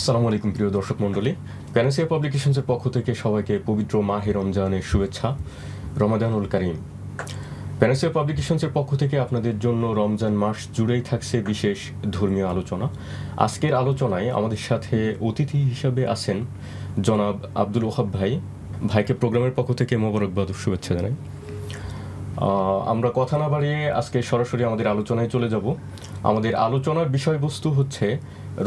আসসালামু আলাইকুম প্রিয় দর্শক মণ্ডলী, প্যানাসিয়া পাবলিকেশনসের পক্ষ থেকে সবাইকে পবিত্র মাহে রমজানের শুভেচ্ছা। রমাদানুল কারীম। প্যানাসিয়া পাবলিকেশনসের পক্ষ থেকে আপনাদের জন্য রমজান মাস জুড়েই থাকছে বিশেষ ধর্মীয় আলোচনা। আজকের আলোচনায় আমাদের সাথে অতিথি হিসাবে আছেন জনাব আব্দুল ওহাব ভাইকে প্রোগ্রামের পক্ষ থেকে মোবারকবাদ ও শুভেচ্ছা জানাই। আমরা কথা না বাড়িয়ে আজকে সরাসরি আমাদের আলোচনায় চলে যাব। আমাদের আলোচনার বিষয়বস্তু হচ্ছে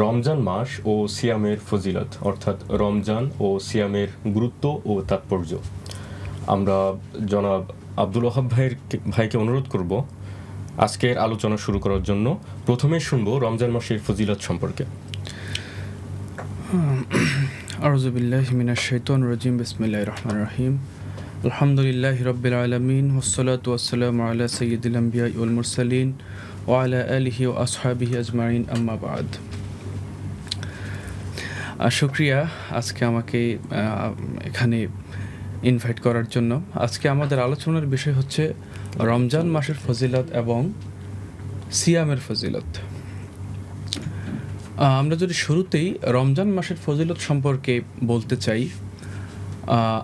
রমজান মাস ও সিয়ামের ফজিলত, অর্থাৎ রমজান ও সিয়ামের গুরুত্ব ও তাৎপর্য। আমরা জনাব আব্দুল ওহাব ভাইকে অনুরোধ করব আজকের আলোচনা শুরু করার জন্য। প্রথমে শুনব রমজান মাসের ফজিলত সম্পর্কে। আউযু বিল্লাহি মিনাশ শাইতানির রাজিম। বিসমিল্লাহির রহমানির রহিম। আলহামদুলিল্লাহি রাব্বিল আলামিন ওয়াসসালাতু ওয়াসসালামু আলা সাইয়্যিদিল আমবিয়া ওয়াল মুরসালিন ওয়া আলা আলিহি ওয়া আসহাবিহি আজমাইন, আম্মা বাদ। শুকরিয়া আজকে আমাকে এখানে ইনভাইট করার জন্য। আজকে আমাদের আলোচনার বিষয় হচ্ছে রমজান মাসের ফজিলত এবং সিয়ামের ফজিলত। আমরা যদি শুরুতেই রমজান মাসের ফজিলত সম্পর্কে বলতে চাই,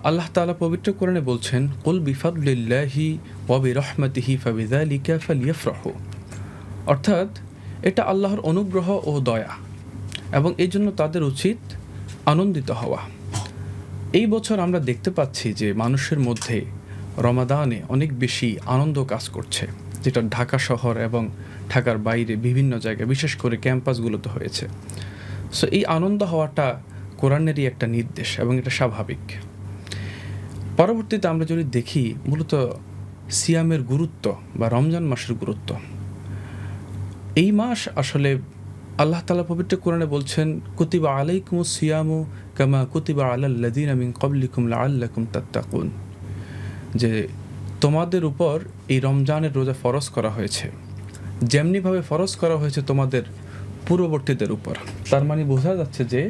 আল্লাহ তাআলা পবিত্র কোরআনে বলছেন, কুল বিফাদলিল্লাহি ওয়া বিরহমাতিহি ফাবিযালিকা ফালইফরাহু। অর্থাৎ এটা আল্লাহর অনুগ্রহ ও দয়া, এবং এই জন্য তাদের উচিত আনন্দিত হওয়া। এই বছর আমরা দেখতে পাচ্ছি যে মানুষের মধ্যে রমাদানে অনেক বেশি আনন্দ কাজ করছে, যেটা ঢাকা শহর এবং ঢাকার বাইরে বিভিন্ন জায়গায়, বিশেষ করে ক্যাম্পাসগুলোতে হয়েছে। সো এই আনন্দ হওয়াটা কোরআনেরই একটা নির্দেশ এবং এটা স্বাভাবিক। পরবর্তীতে আমরা যদি দেখি মূলত সিয়ামের গুরুত্ব বা রমজান মাসের গুরুত্ব, এই মাস আসলে আল্লাহ তাআলা পবিত্র কোরআনে বলছেন, কুতিবা আলাইকুমুস সিয়ামু কামা কুতিবা আলাল্লাযিনা মিন ক্বাবলিকুম লাআল্লাকুম তাত্তাকুন, যে তোমাদের উপর এই রমজানের রোজা ফরজ করা হয়েছে যেমনিভাবে ফরজ করা হয়েছে তোমাদের পূর্ববর্তীদের উপর। তার মানে বোঝা যাচ্ছে যে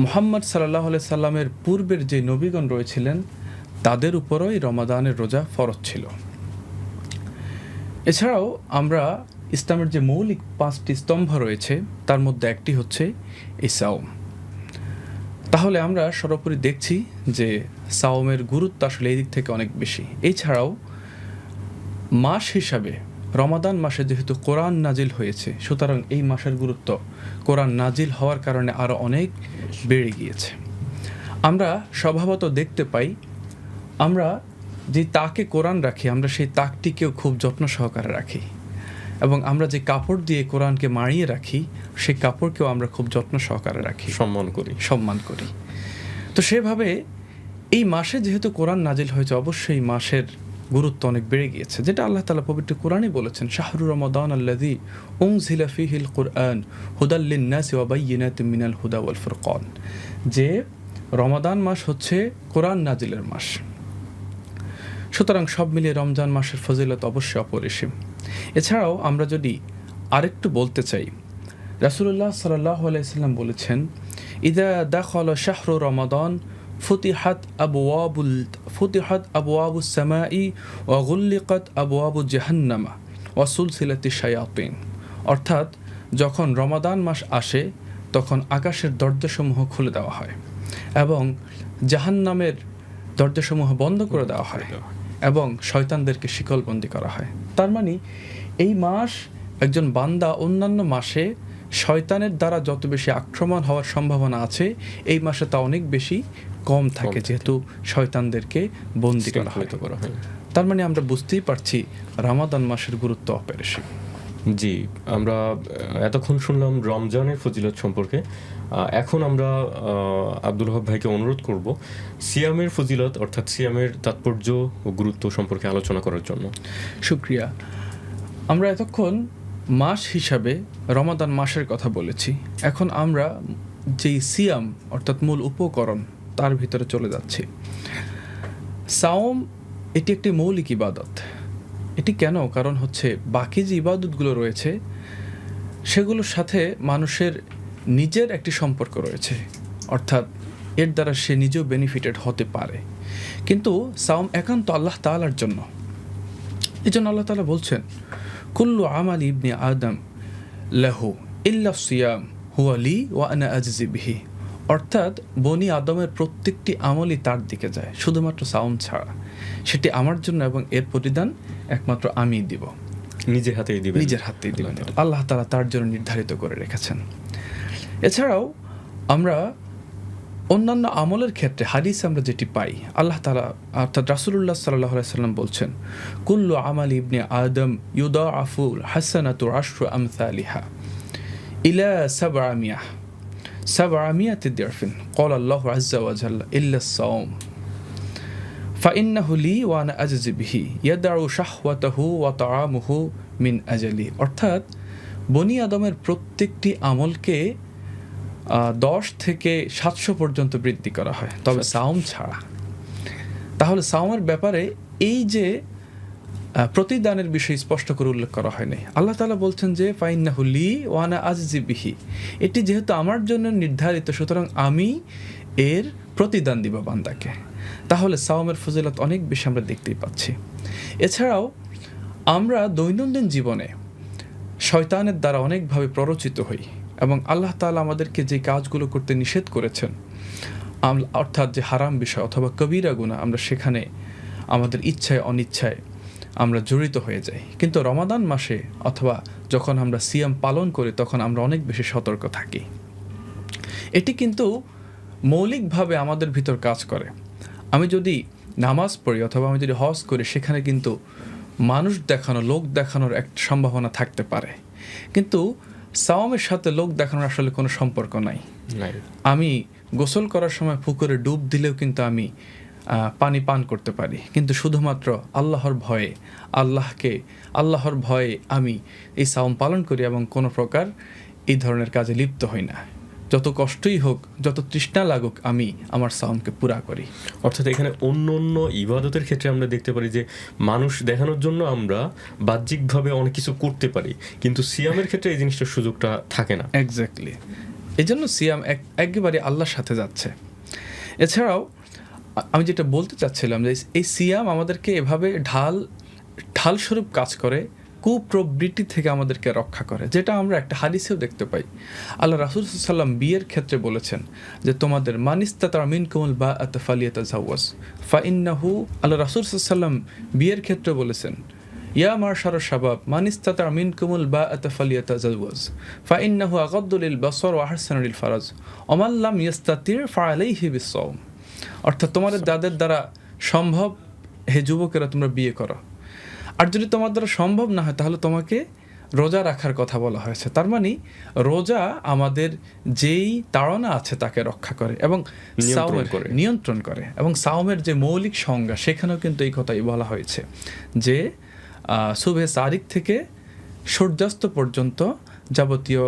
মুহাম্মদ সাল্লাল্লাহু আলাইহি সাল্লামের পূর্বের যে নবীগণ রয়েছিলেন তাদের উপরও এই রমাদানের রোজা ফরজ ছিল। এছাড়াও আমরা ইসলামের যে মৌলিক 5টি স্তম্ভ রয়েছে তার মধ্যে একটি হচ্ছে এই সাওম। তাহলে আমরা সর্বোপরি দেখছি যে সাওমের গুরুত্ব আসলে এই দিক থেকে অনেক বেশি। এছাড়াও মাস হিসাবে রমাদান মাসে যেহেতু কোরআন নাজিল হয়েছে, সুতরাং এই মাসের গুরুত্ব কোরআন নাজিল হওয়ার কারণে আরও অনেক বেড়ে গিয়েছে। আমরা স্বভাবত দেখতে পাই, আমরা যে তাকে কোরআন রাখি, আমরা সেই তাকটিকেও খুব যত্ন সহকারে রাখি, এবং আমরা যে কাপড় দিয়ে কোরআনকে মাড়িয়ে রাখি সেই কাপড়কেও আমরা খুব যত্ন সহকারে রাখি, সম্মান করি। তো সেভাবে এই মাসে যেহেতু কোরআন নাজিল হয়েছে, অবশ্যই মাসের গুরুত্ব অনেক বেড়ে গিয়েছে, যেটা আল্লাহ তাআলা পবিত্র কোরআনে বলেছেন, শাহরু রমাদান আল্লাযী উনজিলা ফীহিল কুরআন হুদাল লিন-নাসি ওয়া বাইয়িনাতিন মিনাল হুদা ওয়াল ফুরকান, যে রমাদান মাস হচ্ছে কোরআন নাজিলের মাস। সুতরাং সব মিলিয়ে রমজান মাসের ফজিলত অবশ্যই অপরিসীম। এছাড়াও আমরা যদি আরেকটু বলতে চাই, রাসূলুল্লাহ সাল্লাল্লাহু আলাইহি সাল্লাম বলেছেন, ইযা দাখালা শাহরু রমাদান ফুতিহাত আবওয়াবুস সামাই ওয়া গুল্লিকাত আবওয়াবু জাহান্নামা ওয়া সুলসিলাতিশ শায়াতিন। অর্থাৎ যখন রমাদান মাস আসে তখন আকাশের দরজাসমূহ খুলে দেওয়া হয় এবং জাহান্নামের দরজাসমূহ বন্ধ করে দেওয়া হয় এবং শয়তানদেরকে শিকলবন্দি করা হয়। তার মানে এই মাস একজন বান্দা অন্যান্য মাসে শয়তানের দ্বারা যত বেশি আক্রমণ হওয়ার সম্ভাবনা আছে, এই মাসে তা অনেক বেশি কম থাকে, যেহেতু শয়তানদেরকে বন্দি করা হয়। তার মানে আমরা বুঝতেই পারছি রমাদান মাসের গুরুত্ব অপরিসীম। জি, আমরা এতক্ষণ শুনলাম রমজানের ফজিলত সম্পর্কে। এখন আমরা আব্দুল ওহাব ভাইকে অনুরোধ করব সিয়ামের ফজিলত, অর্থাৎ সিয়ামের তাৎপর্য ও গুরুত্ব সম্পর্কে আলোচনা করার জন্য। শুকরিয়া। আমরা এতক্ষণ মাস হিসাবে রমাদান মাসের কথা বলেছি, এখন আমরা যেই সিয়াম অর্থাৎ মূল উপকরণ তার ভিতরে চলে যাচ্ছি। সাওম এটি একটি মৌলিক ইবাদত। এটি কেন? কারণ হচ্ছে বাকি যে ইবাদতগুলো রয়েছে সেগুলোর সাথে মানুষের নিজের একটি সম্পর্ক রয়েছে, অর্থাৎ এর দ্বারা সে নিজেও বেনিফিটেড হতে পারে, কিন্তু সাওম একান্ত আল্লাহ তাআলার জন্য। এই জন্য আল্লাহ তাআলা বলছেন, কুল্লু আমালি ইবনি আদম লাহু ইল্লা সিয়াম হুয়া লি ওয়া আনা আজজি বিহি, অর্থাৎ বনি আদমের প্রত্যেকটি আমলই তার দিকে যায় শুধুমাত্র সাওম ছাড়া। সেটি আমার জন্য এবং এর প্রতিদান একমাত্র আমিই দিব, নিজের হাতেই দিবেন। নিজের হাতেই দিবেন। আল্লাহ তাআলা তার জন্য নির্ধারিত করে রেখেছেন। এছাড়াও আমরা অন্যান্য আমলের ক্ষেত্রে হাদিসে আমরা যেটি পাই, আল্লাহ তাআলা অর্থাৎ রাসূলুল্লাহ সাল্লাল্লাহু আলাইহি ওয়াসাল্লাম বলছেন, কুল্লু আমালি ইবনে আদম ইউদাআফুল হাসানাতু আশরু আমসালিহা ইলা সাবআমিয়াতি দিরফিন ক্বালা আল্লাহু আযজা ওয়া জাল্লা ইল্লা আস-সাওম ফাইন্নাহু লি ওয়া আনা আজজি বিহি ইয়াদউ শাহওয়াতাহু ওয়া তাআমুহু মিন আজালি। অর্থাৎ বনি আদমের প্রত্যেকটি আমলকে 10 থেকে 700 পর্যন্ত বৃদ্ধি করা হয়, তবে সাওম ছাড়া। তাহলে সাওমের ব্যাপারে এই যে প্রতিদানের বিষয় স্পষ্ট করে উল্লেখ করা হয়নি। আল্লাহ তাআলা বলছেন যে ফাইন্নাহু লি ওয়া আনা আজজি বিহি, এটি যেহেতু আমার জন্য নির্ধারিত সুতরাং আমি এর প্রতিদান দিব বান্দাকে। তাহলে সাওমের ফজিলত অনেক বেশি আমরা দেখতেই পাচ্ছি। এছাড়াও আমরা দৈনন্দিন জীবনে শয়তানের দ্বারা অনেকভাবে প্ররোচিত হই এবং আল্লাহ তাআলা আমাদেরকে যে কাজগুলো করতে নিষেধ করেছেন, অর্থাৎ যে হারাম বিষয় অথবা কবিরা গুনাহ, আমরা সেখানে আমাদের ইচ্ছায় অনিচ্ছায় আমরা জড়িত হয়ে যাই। কিন্তু রমাদান মাসে অথবা যখন আমরা সিয়াম পালন করি তখন আমরা অনেক বেশি সতর্ক থাকি। এটি কিন্তু মৌলিকভাবে আমাদের ভিতর কাজ করে। আমি যদি নামাজ পড়ি অথবা আমি যদি হজ করি, সেখানে কিন্তু মানুষ দেখানো, লোক দেখানোর একটা সম্ভাবনা থাকতে পারে, কিন্তু সাওমের সাথে লোক দেখানোর আসলে কোনো সম্পর্ক নাই। আমি গোসল করার সময় পুকুরে ডুব দিলেও কিন্তু আমি পানি পান করতে পারি, কিন্তু শুধুমাত্র আল্লাহর ভয়ে আমি এই সাওম পালন করি এবং কোনো প্রকার এই ধরনের কাজে লিপ্ত হই না। যত কষ্টই হোক, যত তৃষ্ণা লাগুক, আমি আমার সাওমকে পুরা করি। অর্থাৎ এখানে অন্য অন্য ইবাদতের ক্ষেত্রে আমরা দেখতে পারি যে মানুষ দেখানোর জন্য আমরা বাহ্যিকভাবে অনেক কিছু করতে পারি, কিন্তু সিয়ামের ক্ষেত্রে এই জিনিসটার সুযোগটা থাকে না। এক্স্যাক্টলি, এই জন্য সিয়াম একেবারে আল্লাহর সাথে যাচ্ছে। এছাড়াও আমি যেটা বলতে চাচ্ছিলাম যে এই সিয়াম আমাদেরকে এভাবে ঢাল স্বরূপ কাজ করে, কুপ্রবৃত্তি থেকে আমাদেরকে রক্ষা করে, যেটা আমরা একটা হাদিসেও দেখতে পাই। আল্লাহ রাসূল সাল্লাল্লাহু আলাইহি ওয়াসাল্লাম বিয়ের ক্ষেত্রে বলেছেন যে তোমাদের মানিস্তাতা মিনকুমুল বাআত ফালিয়াতাজাওয়াজ ফাইন্নাহু, আল্লাহ রাসূল সাল্লাল্লাহু আলাইহি ওয়াসাল্লাম বিয়ের ক্ষেত্রে বলেছেন ইয়া মারশারাশ শাবাব মানিস্তাতা মিনকুমুল বাআত ফালিয়াতাজাওয়াজ ফাইন্নাহু আগাদ্দু লিল বাসর ওয়া আহসানু লিল ফারাজ ওয়া মান লাম ইস্তাতি' ফাআলাইহি বিস-সাওম। অর্থাৎ তোমাদের যাদের দ্বারা সম্ভব, হে যুবকেরা, তোমরা বিয়ে করো, আর যদি তোমার দ্বারা সম্ভব না হয় তাহলে তোমাকে রোজা রাখার কথা বলা হয়েছে। তার মানে রোজা আমাদের যেই তাড়না আছে তাকে রক্ষা করে এবং নিয়ন্ত্রণ করে, এবং সাওমের যে মৌলিক সংজ্ঞা সেখানেও কিন্তু এই কথাই বলা হয়েছে যে সুবহে সাদিক থেকে সূর্যাস্ত পর্যন্ত যাবতীয়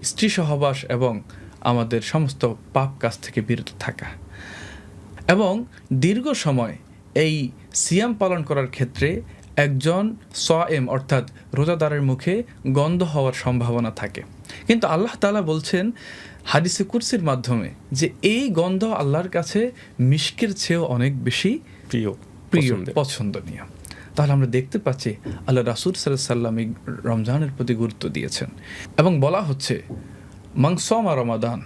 স্ত্রী সহবাস এবং আমাদের সমস্ত পাপ কাজ থেকে বিরত থাকা, এবং দীর্ঘ সময় এই সিয়াম পালন করার ক্ষেত্রে একজন সায়েম অর্থাৎ রোজাদারের মুখে গন্ধ হওয়ার সম্ভাবনা থাকে। কিন্তু আল্লাহ তাআলা বলছেন হাদিসে কুরসির মাধ্যমে যে এই গন্ধ আল্লাহর কাছে মিশকের চেয়েও অনেক বেশি প্রিয় পছন্দনীয়। তাহলে আমরা দেখতে পাচ্ছি আল্লাহ রাসূল সাল্লাল্লাহু আলাইহি ওয়াসাল্লাম এই রমজানের প্রতি গুরুত্ব দিয়েছেন এবং বলা হচ্ছে মান সামা রমাদান,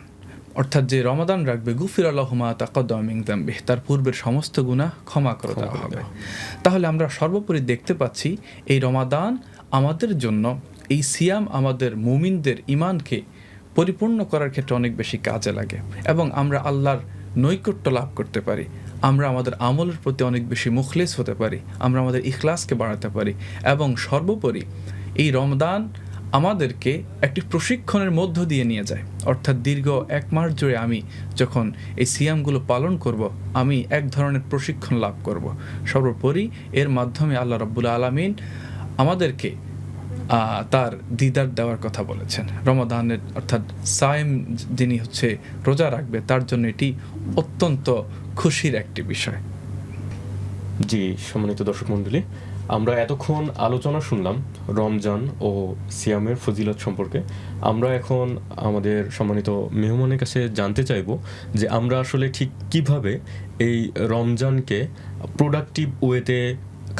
অর্থাৎ যে রমাদান রাখবে গুফিরা লাহু মা তাকাদ্দামা মিন যামবিহি, তার পূর্বের সমস্ত গুনাহ ক্ষমা করে দেওয়া হবে। তাহলে আমরা সর্বোপরি দেখতে পাচ্ছি এই রমাদান আমাদের জন্য, এই সিয়াম আমাদের মুমিনদের ঈমানকে পরিপূর্ণ করার ক্ষেত্রে অনেক বেশি কাজে লাগে এবং আমরা আল্লাহর নৈকট্য লাভ করতে পারি, আমরা আমাদের আমলের প্রতি অনেক বেশি মুখলেস হতে পারি, আমরা আমাদের ইখলাসকে বাড়াতে পারি এবং সর্বোপরি এই রমদান আমাদেরকে একটি প্রশিক্ষণের মধ্য দিয়ে নিয়ে যায়। অর্থাৎ দীর্ঘ 1 মাস জুড়ে আমি যখন এই সিয়ামগুলো পালন করব, আমি এক ধরনের প্রশিক্ষণ লাভ করব। সর্বোপরি এর মাধ্যমে আল্লাহ রাব্বুল আলামিন আমাদেরকে তার দিদার দেওয়ার কথা বলেছেন। রমাদানের অর্থাৎ সায়েম যিনি হচ্ছে রোজা রাখবে তার জন্য এটি অত্যন্ত খুশির একটি বিষয়। জি, সম্মানিত দর্শক মণ্ডলী, আমরা এতক্ষণ আলোচনা শুনলাম রমজান ও সিয়ামের ফজিলত সম্পর্কে। আমরা এখন আমাদের সম্মানিত মেহমানের কাছে জানতে চাইব যে আমরা আসলে ঠিক কিভাবে এই রমজানকে প্রোডাক্টিভ ওয়েতে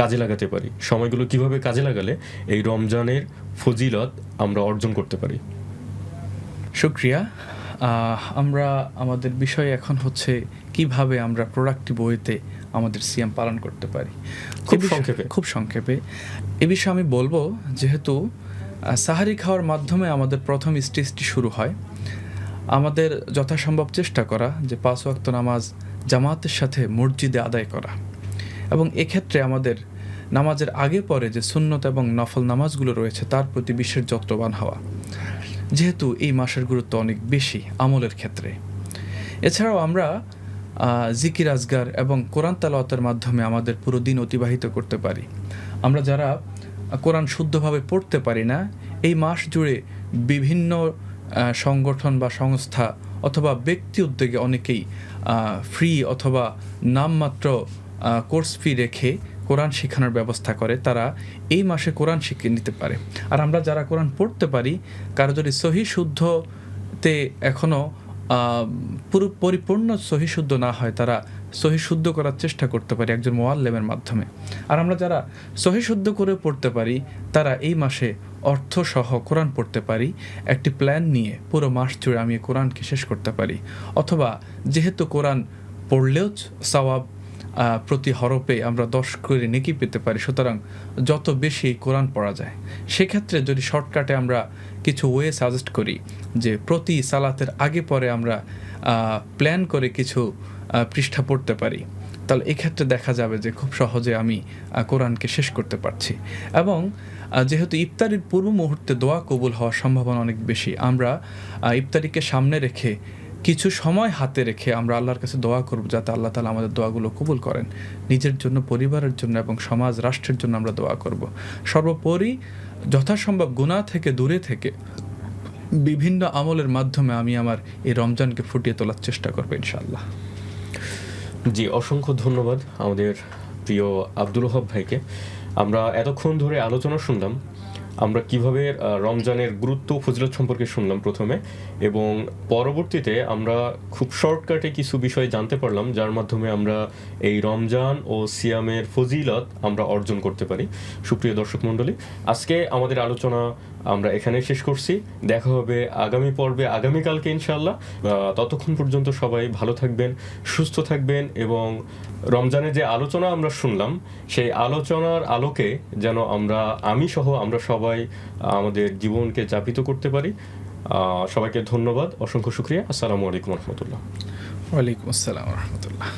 কাজে লাগাতে পারি, সময়গুলো কিভাবে কাজে লাগালে এই রমজানের ফজিলত আমরা অর্জন করতে পারি। শুক্রিয়া। আমরা আমাদের বিষয় এখন হচ্ছে কিভাবে আমরা প্রোডাক্টিভ ওয়েতে আমাদের সিয়াম পালন করতে পারি। খুব সংক্ষেপে এ বিষয়ে আমি বলবো, যেহেতু সাহারি খাওয়ার মাধ্যমে আমাদের প্রথম স্টেজটি শুরু হয়, আমাদের যথাসম্ভব চেষ্টা করা যে 5 ওয়াক্ত নামাজ জামাতের সাথে মসজিদে আদায় করা, এবং এক্ষেত্রে আমাদের নামাজের আগে পরে যে সুন্নত এবং নফল নামাজগুলো রয়েছে তার প্রতি বিশেষ যত্নবান হওয়া, যেহেতু এই মাসের গুরুত্ব অনেক বেশি আমলের ক্ষেত্রে। এছাড়াও আমরা জিকির আজগার এবং কোরআন তেলাওয়াতের মাধ্যমে আমাদের পুরো দিন অতিবাহিত করতে পারি। আমরা যারা কোরআন শুদ্ধভাবে পড়তে পারি না, এই মাস জুড়ে বিভিন্ন সংগঠন বা সংস্থা অথবা ব্যক্তি উদ্যোগে অনেকেই ফ্রি অথবা নামমাত্র কোর্স ফি রেখে কোরআন শেখানোর ব্যবস্থা করে, তারা এই মাসে কোরআন শিখে নিতে পারে। আর আমরা যারা কোরআন পড়তে পারি, কারো যদি সহি শুদ্ধতে এখনও পুরো পরিপূর্ণ সহি শুদ্ধ না হয়, তারা সহি শুদ্ধ করার চেষ্টা করতে পারি একজন মুআল্লিমের মাধ্যমে। আর আমরা যারা সহি শুদ্ধ করে পড়তে পারি, তারা এই মাসে অর্থসহ কোরআন পড়তে পারি। একটি প্ল্যান নিয়ে পুরো মাস জুড়ে আমি কোরআনকে শেষ করতে পারি। অথবা যেহেতু কোরআন পড়লেও সওয়াব প্রতি হরফে আমরা 10 করে নেকি পেতে পারি, সুতরাং যত বেশি কোরআন পড়া যায়, সেক্ষেত্রে যদি শর্টকাটে আমরা কিছু ওয়ে সাজেস্ট করি যে প্রতি সালাতের আগে পরে আমরা প্ল্যান করে কিছু পৃষ্ঠা পড়তে পারি, তাহলে এক্ষেত্রে দেখা যাবে যে খুব সহজে আমি কোরআনকে শেষ করতে পারছি। এবং যেহেতু ইফতারির পূর্ব মুহূর্তে দোয়া কবুল হওয়ার সম্ভাবনা অনেক বেশি, আমরা ইফতারিকে সামনে রেখে কিছু সময় হাতে রেখে আমরা আল্লাহর কাছে দোয়া করব যাতে আল্লাহ তাআলা আমাদের দোয়াগুলো কবুল করেন। নিজের জন্য, পরিবারের জন্য এবং সমাজ রাষ্ট্রের জন্য আমরা দোয়া করব। সর্বোপরি যথাসম্ভব গুনাহ থেকে দূরে থেকে বিভিন্ন আমলের মাধ্যমে আমি আমার এই রমজানকে ফুটিয়ে তোলার চেষ্টা করবো ইনশাআল্লাহ। জি, অসংখ্য ধন্যবাদ আমাদের প্রিয় আব্দুল ওহাব ভাইকে। আমরা এতক্ষণ ধরে আলোচনা শুনলাম, আমরা কিভাবে রমজানের গুরুত্ব ফজিলত সম্পর্কে শুনলাম প্রথমে, এবং পরবর্তীতে আমরা খুব শর্টকাটে কিছু বিষয় জানতে পারলাম যার মাধ্যমে আমরা এই রমজান ও সিয়ামের ফজিলত আমরা অর্জন করতে পারি। সুপ্রিয় দর্শক মণ্ডলী, আজকে আমাদের আলোচনা আমরা এখানে শেষ করছি। দেখা হবে আগামী পর্বে আগামীকালকে ইনশাআল্লাহ। ততক্ষণ পর্যন্ত সবাই ভালো থাকবেন, সুস্থ থাকবেন, এবং রমজানের যে আলোচনা আমরা শুনলাম সেই আলোচনার আলোকে যেন আমি সহ আমরা সবাই আমাদের জীবনকে যাপিত করতে পারি। সবাইকে ধন্যবাদ, অসংখ্য শুকরিয়া। আসসালামু আলাইকুম রহমতুল্লাহ। ওয়ালাইকুম আসসালাম রহমতুল্লাহ।